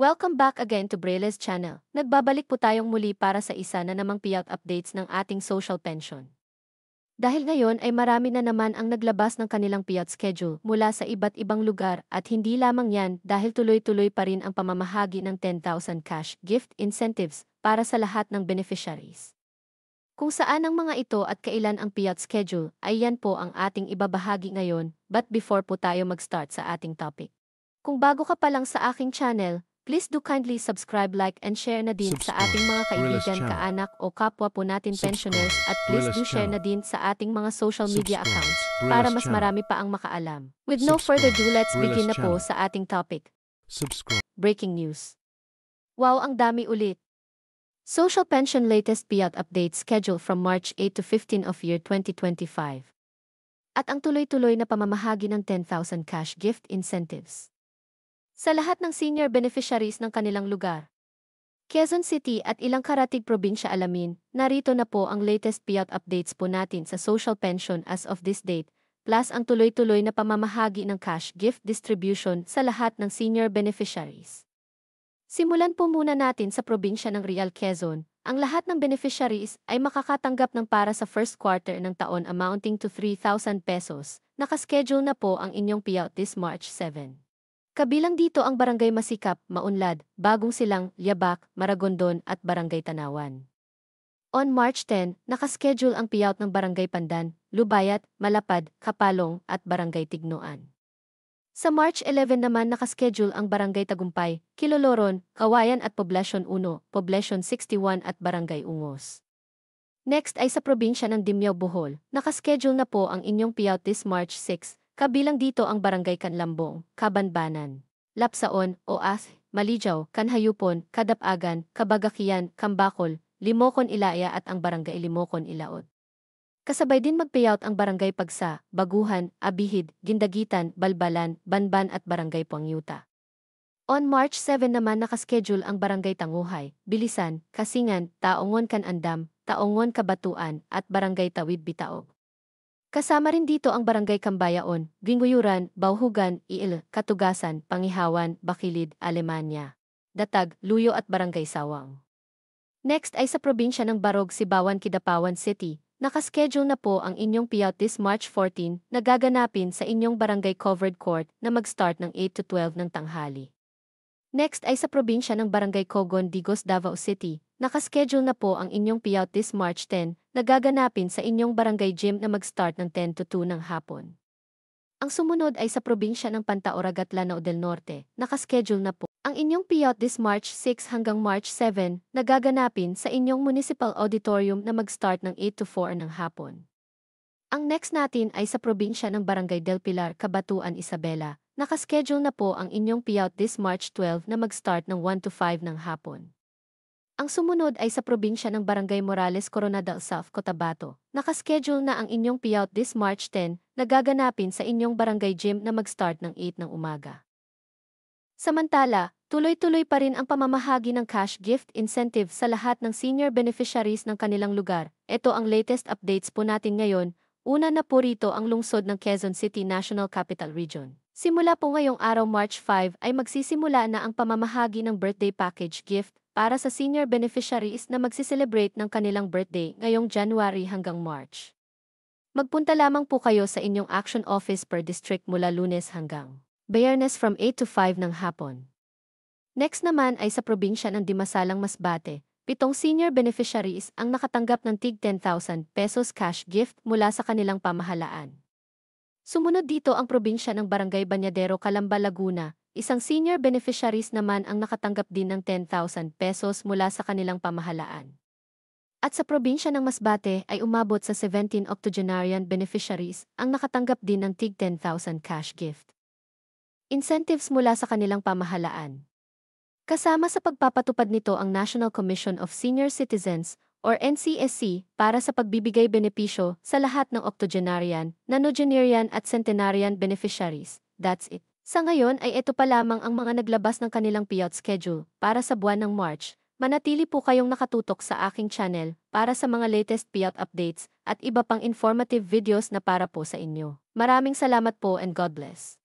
Welcome back again to Brailes Channel. Nagbabalik po tayong muli para sa isa na namang payout updates ng ating social pension. Dahil ngayon ay marami na naman ang naglabas ng kanilang payout schedule mula sa iba't ibang lugar at hindi lamang yan dahil tuloy-tuloy pa rin ang pamamahagi ng 10,000 cash gift incentives para sa lahat ng beneficiaries. Kung saan ang mga ito at kailan ang payout schedule ay yan po ang ating ibabahagi ngayon, but before po tayo mag-start sa ating topic. Kung bago ka pa lang sa aking channel, please do kindly subscribe, like, and share na din sa ating mga kaibigan, kaanak o kapwa po natin pensioners at please do share na din sa ating mga social media accounts para mas marami pa ang makaalam. With no further ado, let's begin na po sa ating topic. Breaking news. Wow, ang dami ulit. Social Pension latest payout update schedule from March 8 to 15 of year 2025. At ang tuloy-tuloy na pamamahagi ng 10,000 cash gift incentives sa lahat ng senior beneficiaries ng kanilang lugar. Quezon City at ilang karatig probinsya alamin, narito na po ang latest payout updates po natin sa social pension as of this date, plus ang tuloy-tuloy na pamamahagi ng cash gift distribution sa lahat ng senior beneficiaries. Simulan po muna natin sa probinsya ng Real Quezon. Ang lahat ng beneficiaries ay makakatanggap ng para sa first quarter ng taon amounting to 3,000 pesos. Nakaschedule na po ang inyong payout this March 7. Kabilang dito ang Barangay Masikap, Maunlad, Bagong Silang, Yabak, Maragondon at Barangay Tanawan. On March 10, nakaschedule ang payout ng Barangay Pandan, Lubayat, Malapad, Kapalong at Barangay Tignoan. Sa March 11 naman nakaschedule ang Barangay Tagumpay, Kiloloron, Kawayan at Poblacion 1, Poblacion 61 at Barangay Ungos. Next ay sa probinsya ng Dimyao, Bohol, nakaschedule na po ang inyong payout this March 6, kabilang dito ang Barangay Canlambong, Kabanbanan, Lapsaon, Oas, Malijaw, Kanhayupon, Kadapagan, Kabagakian, Kambakol, Limokon Ilaya at ang Barangay Limokon Ilaod. Kasabay din mag-payout ang Barangay Pagsa, Baguhan, Abihid, Gindagitan, Balbalan, Banban at Barangay Puangyuta. On March 7 naman nakaschedule ang Barangay Tanguhay, Bilisan, Kasingan, Taongon Canandam, Taongon Kabatuan at Barangay Tawid Bitaog. Kasama rin dito ang Barangay Cambayaon, Ginguyuran, Bauhugan, Iil, Katugasan, Pangihawan, Bakilid, Alemanya, Datag, Luyo at Barangay Sawang. Next ay sa probinsya ng Barog, Sibawan, Kidapawan City. Nakaschedule na po ang inyong payout this March 14 na gaganapin sa inyong Barangay Covered Court na mag-start ng 8 to 12 ng tanghali. Next ay sa probinsya ng Barangay Cogon, Digos, Davao City. Nakaschedule na po ang inyong payout this March 10 na gaganapin sa inyong barangay gym na mag-start ng 10 to 2 ng hapon. Ang sumunod ay sa probinsya ng Pantaoragat, Lanao del Norte. Nakaschedule na po ang inyong payout this March 6 hanggang March 7 na gaganapin sa inyong municipal auditorium na mag-start ng 8 to 4 ng hapon. Ang next natin ay sa probinsya ng Barangay del Pilar, Cabatuan, Isabela. Nakaschedule na po ang inyong payout this March 12 na mag-start ng 1 to 5 ng hapon. Ang sumunod ay sa probinsya ng Barangay Morales, Coronadal South, Cotabato. Nakaschedule na ang inyong payout this March 10 na gaganapin sa inyong barangay gym na mag-start ng 8 ng umaga. Samantala, tuloy-tuloy pa rin ang pamamahagi ng cash gift incentive sa lahat ng senior beneficiaries ng kanilang lugar. Ito ang latest updates po natin ngayon. Una na po rito ang lungsod ng Quezon City, National Capital Region. Simula po ngayong araw March 5 ay magsisimula na ang pamamahagi ng birthday package gift para sa senior beneficiaries na magsiselebrate ng kanilang birthday ngayong January hanggang March. Magpunta lamang po kayo sa inyong action office per district mula Lunes hanggang Biyernes from 8 to 5 ng hapon. Next naman ay sa probinsya ng Dimasalang, Masbate. 7 senior beneficiaries ang nakatanggap ng tig 10,000 pesos cash gift mula sa kanilang pamahalaan. Sumunod dito ang probinsya ng Barangay Bañadero, Calamba, Laguna. 1 senior beneficiaries naman ang nakatanggap din ng 10,000 pesos mula sa kanilang pamahalaan. At sa probinsya ng Masbate ay umabot sa 17 octogenarian beneficiaries ang nakatanggap din ng tig 10,000 cash gift incentives mula sa kanilang pamahalaan. Kasama sa pagpapatupad nito ang National Commission of Senior Citizens or NCSC para sa pagbibigay benepisyo sa lahat ng octogenarian, nonagenarian at centenarian beneficiaries. That's it. Sa ngayon ay ito pa lamang ang mga naglabas ng kanilang payout schedule para sa buwan ng March. Manatili po kayong nakatutok sa aking channel para sa mga latest payout updates at iba pang informative videos na para po sa inyo. Maraming salamat po and God bless.